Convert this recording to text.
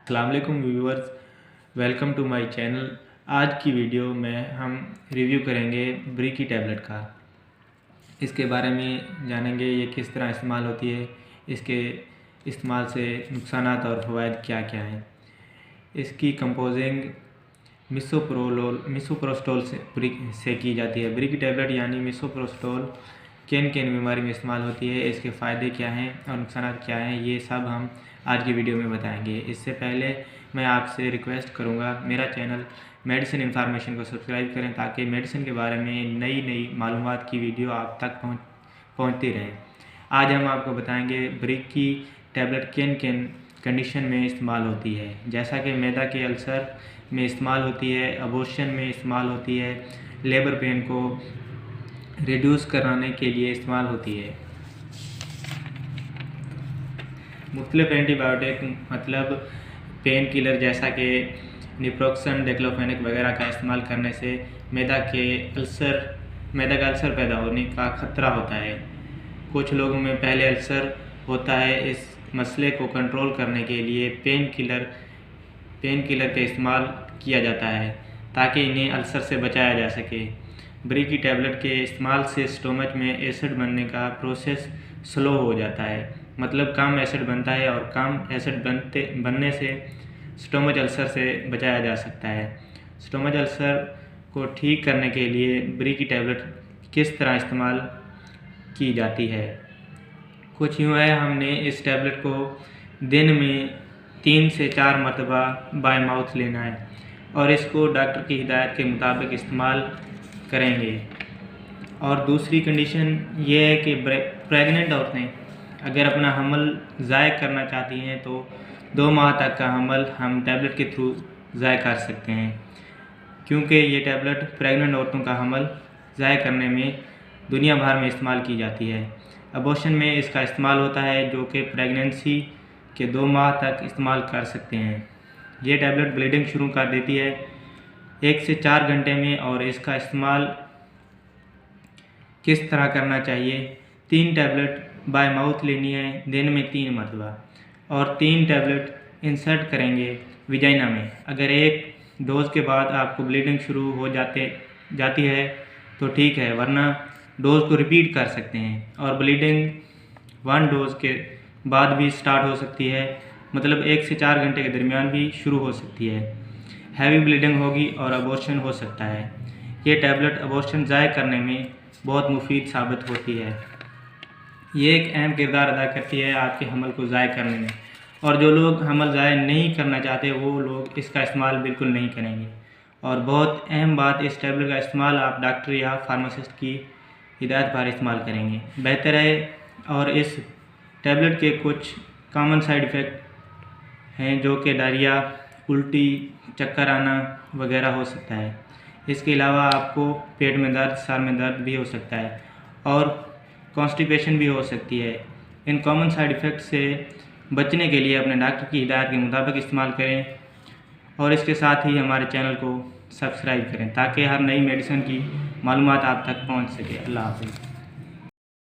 अस्सलाम वालेकुम viewers, welcome to my channel. आज की वीडियो में हम रिव्यू करेंगे ब्री की टैबलेट का। इसके बारे में जानेंगे ये किस तरह इस्तेमाल होती है, इसके इस्तेमाल से नुकसानात और फ़वाइद क्या क्या हैं। इसकी कंपोजिंग मिसोप्रोस्टोल से की जाती है। ब्री की टैबलेट यानी मिसोप्रोस्टोल किन किन बीमारी में इस्तेमाल होती है, इसके फ़ायदे क्या हैं और नुकसान क्या हैं, ये सब हम आज की वीडियो में बताएंगे। इससे पहले मैं आपसे रिक्वेस्ट करूंगा, मेरा चैनल मेडिसिन इन्फॉर्मेशन को सब्सक्राइब करें ताकि मेडिसिन के बारे में नई नई मालूमात की वीडियो आप तक पहुंचती रहे। आज हम आपको बताएंगे ब्री की टैबलेट किन किन कंडीशन में इस्तेमाल होती है, जैसा कि मैदा के अल्सर में इस्तेमाल होती है, अबॉर्शन में इस्तेमाल होती है, लेबर पेन को रिड्यूस कराने के लिए इस्तेमाल होती है। मुख्तलिफ एंटीबायोटिक मतलब पेन किलर जैसा कि निप्रोक्सन, डिक्लोफेनेक वगैरह का इस्तेमाल करने से मैदा का अल्सर पैदा होने का ख़तरा होता है। कुछ लोगों में पहले अल्सर होता है। इस मसले को कंट्रोल करने के लिए पेन किलर का इस्तेमाल किया जाता है ताकि इन्हें अल्सर से बचाया जा सके। ब्री की टैबलेट के इस्तेमाल से स्टोमच में एसिड बनने का प्रोसेस स्लो हो जाता है, मतलब कम एसिड बनता है और कम एसिड बनने से स्टोमच अल्सर से बचाया जा सकता है। स्टोमच अल्सर को ठीक करने के लिए ब्री की टैबलेट किस तरह इस्तेमाल की जाती है, कुछ यूँ है। हमने इस टैबलेट को दिन में 3 से 4 मरतबा बाय माउथ लेना है और इसको डॉक्टर की हिदायत के मुताबिक इस्तेमाल करेंगे। और दूसरी कंडीशन ये है कि प्रेग्नेंट औरतें अगर अपना हमल ज़ाय करना चाहती हैं तो 2 माह तक का हमल हम टैबलेट के थ्रू ज़ाय कर सकते हैं, क्योंकि ये टैबलेट प्रेग्नेंट औरतों का हमल ज़ाय करने में दुनिया भर में इस्तेमाल की जाती है। अबॉर्शन में इसका इस्तेमाल होता है, जो कि प्रेगनेंसी के 2 माह तक इस्तेमाल कर सकते हैं। ये टैबलेट ब्लीडिंग शुरू कर देती है 1 से 4 घंटे में। और इसका इस्तेमाल किस तरह करना चाहिए, 3 टैबलेट बाय माउथ लेनी है दिन में 3 मरतबा और 3 टैबलेट इंसर्ट करेंगे विजाइना में। अगर एक डोज़ के बाद आपको ब्लीडिंग शुरू हो जाती है तो ठीक है, वरना डोज़ को रिपीट कर सकते हैं और ब्लीडिंग 1 डोज़ के बाद भी स्टार्ट हो सकती है, मतलब 1 से 4 घंटे के दरमियान भी शुरू हो सकती है। हैवी ब्लीडिंग होगी और अबॉर्शन हो सकता है। ये टैबलेट अबॉर्शन ज़ाय करने में बहुत मुफीद साबित होती है। ये एक अहम किरदार अदा करती है आपके हमल को ज़ाय करने में। और जो लोग हमल ज़ाय नहीं करना चाहते वो लोग इसका इस्तेमाल बिल्कुल नहीं करेंगे। और बहुत अहम बात, इस टैबलेट का इस्तेमाल आप डॉक्टर या फार्मासिस्ट की हिदायत पर इस्तेमाल करेंगे, बेहतर है। और इस टैबलेट के कुछ कॉमन साइड इफ़ेक्ट हैं, जो कि डायरिया, उल्टी, चक्कर आना वगैरह हो सकता है। इसके अलावा आपको पेट में दर्द, सर में दर्द भी हो सकता है और कॉन्स्टिपेशन भी हो सकती है। इन कॉमन साइड इफ़ेक्ट से बचने के लिए अपने डॉक्टर की हिदायत के मुताबिक इस्तेमाल करें और इसके साथ ही हमारे चैनल को सब्सक्राइब करें ताकि हर नई मेडिसिन की मालूमात आप तक पहुंच सके। अल्लाह हाफ़िज़।